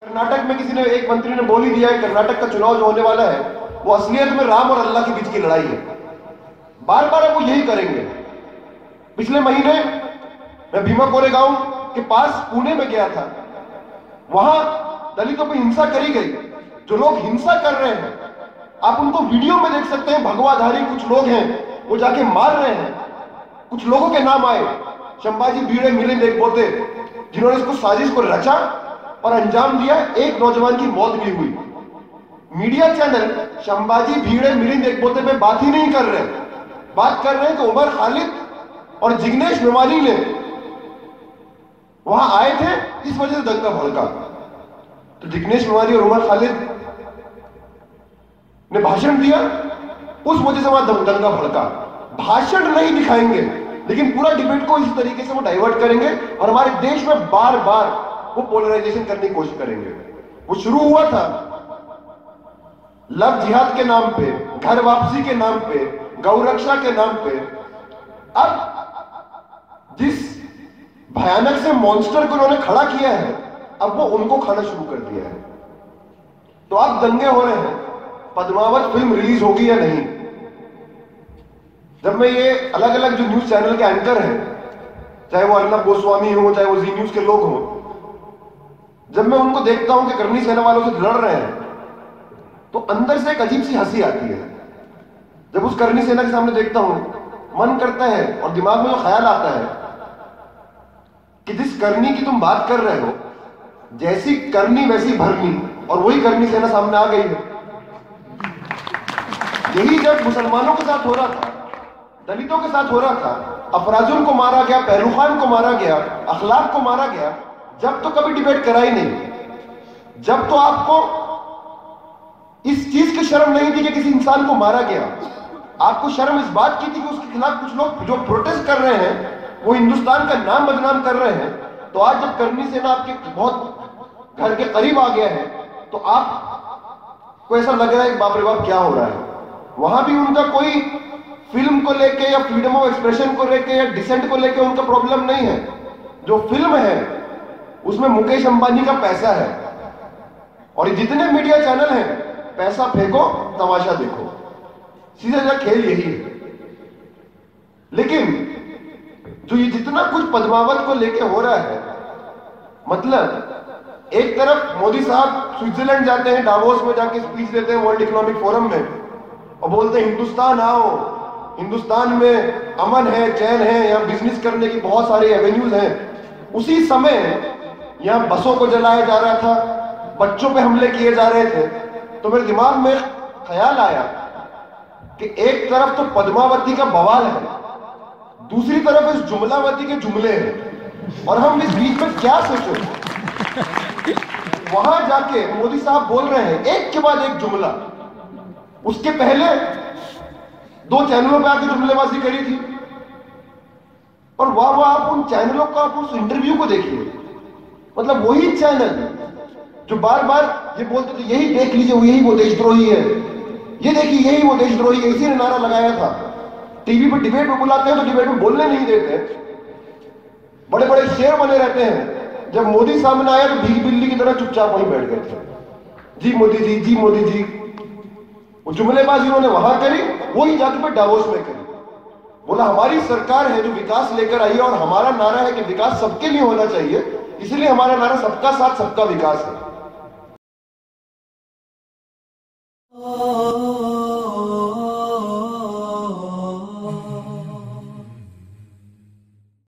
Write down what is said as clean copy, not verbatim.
कर्नाटक में किसी ने, एक मंत्री ने बोल ही दिया है कर्नाटक का चुनाव जो होने वाला है वो असलियत में राम और अल्लाह के बीच की लड़ाई है। बार बार वो यही करेंगे। पिछले महीने मैं भीमा कोरेगांव के पास पुणे में गया था। वहां दलितों पर हिंसा करी गई। जो लोग हिंसा कर रहे हैं आप उनको वीडियो में देख सकते हैं। भगवाधारी कुछ लोग हैं वो जाके मार रहे हैं। कुछ लोगों के नाम आए, शंभाजी भिड़े, मिलिंद एकबोते, जिन्होंने इसको साजिश को रचा और अंजाम दिया। एक नौजवान की मौत भी हुई। मीडिया चैनल शंभाजी भिड़े, मिलिंद एकबोते पे बात ही नहीं कर रहे। बात कर रहे हैं कि उमर खालिद और जिग्नेश मेवानी ने वहां आए थे, इस वजह से दंगा भड़का। तो जिग्नेश मेवानी और उमर खालिद ने भाषण दिया, उस वजह से वहां दंगा भड़का। भाषण नहीं दिखाएंगे लेकिन पूरा डिबेट को इस तरीके से वो डाइवर्ट करेंगे और हमारे देश में बार बार वो पोलराइजेशन करने की कोशिश करेंगे। वो शुरू हुआ था लव जिहाद के नाम पे, घर वापसी के नाम पे, गौरक्षा के नाम पे। अब जिस भयानक से मॉन्स्टर को उन्होंने खड़ा किया है अब वो उनको खाना शुरू कर दिया है। तो अब दंगे हो रहे हैं पद्मावत फिल्म रिलीज होगी या नहीं। जब मैं ये अलग अलग जो न्यूज चैनल के एंकर हैं, चाहे वो अर्नब गोस्वामी हो, चाहे वो जी न्यूज के लोग हों, जब मैं उनको देखता हूं कि करनी सेना वालों से लड़ रहे हैं तो अंदर से एक अजीब सी हंसी आती है। जब उस करनी सेना के सामने देखता हूं मन करता है और दिमाग में जो ख्याल आता है कि जिस करनी की तुम बात कर रहे हो जैसी करनी वैसी भरनी, और वही करनी सेना सामने आ गई है। यही जब मुसलमानों के साथ हो रहा था, दलितों के साथ हो रहा था, अफराजुल को मारा गया, पहलू खान को मारा गया, अखलाक को मारा गया, जब तो कभी डिबेट करा ही नहीं। जब तो आपको इस चीज की शर्म नहीं थी कि किसी इंसान को मारा गया। आपको शर्म इस बात की थी कि उसके खिलाफ कुछ लोग जो प्रोटेस्ट कर रहे हैं वो हिंदुस्तान का नाम बदनाम कर रहे हैं। तो आज जब करनी सेना आपके बहुत घर के करीब आ गया है तो आपको ऐसा लग रहा है कि बाप रे बाप क्या हो रहा है। वहां भी उनका कोई फिल्म को लेके या फ्रीडम ऑफ एक्सप्रेशन को लेके या डिसेंट को लेके उनका प्रॉब्लम नहीं है। जो फिल्म है उसमें मुकेश अंबानी का पैसा है और जितने मीडिया चैनल हैं पैसा फेंको तमाशा देखो, सीधा सीधा खेल यही है। लेकिन जो ये जितना कुछ पद्मावत को लेके हो रहा है, मतलब एक तरफ मोदी साहब स्विट्जरलैंड जाते हैं, डावोस में जाके स्पीच देते हैं वर्ल्ड इकोनॉमिक फोरम में और बोलते हैं हिंदुस्तान आओ, हिंदुस्तान में अमन है, चैन है, यहाँ बिजनेस करने की बहुत सारी एवेन्यूज हैं। उसी समय यहाँ बसों को जलाया जा रहा था, बच्चों पे हमले किए जा रहे थे। तो मेरे दिमाग में ख्याल आया कि एक तरफ तो पद्मावती का बवाल है, दूसरी तरफ इस जुमलावती के जुमले हैं और हम इस बीच में क्या सोचें। वहां जाके मोदी साहब बोल रहे हैं एक के बाद एक जुमला। उसके पहले 2 चैनलों पे आके जुमलेबाजी करी थी और वाह आप उन चैनलों का, आप उस इंटरव्यू को देखिए। मतलब वही चैनल जो बार बार ये बोलते थे यही देख लीजिए, यही वो देशद्रोही है, ये देखिए यही वो देशद्रोही है, इसी ने नारा लगाया था। टीवी पे डिबेट में बुलाते हैं तो डिबेट में बोलने नहीं देते, बड़े बड़े शेर बने रहते हैं। जब मोदी सामने आया तो भीगी बिल्ली की तरह चुपचाप वहीं बैठ गए थे। जी मोदी जी, जी मोदी जी। वो जुमलेबाजी उन्होंने वहां करी, वही जाके पे डावोस में करी। बोला हमारी सरकार है जो विकास लेकर आई है और हमारा नारा है कि विकास सबके लिए होना चाहिए, इसलिए हमारा नारा सबका साथ सबका विकास है।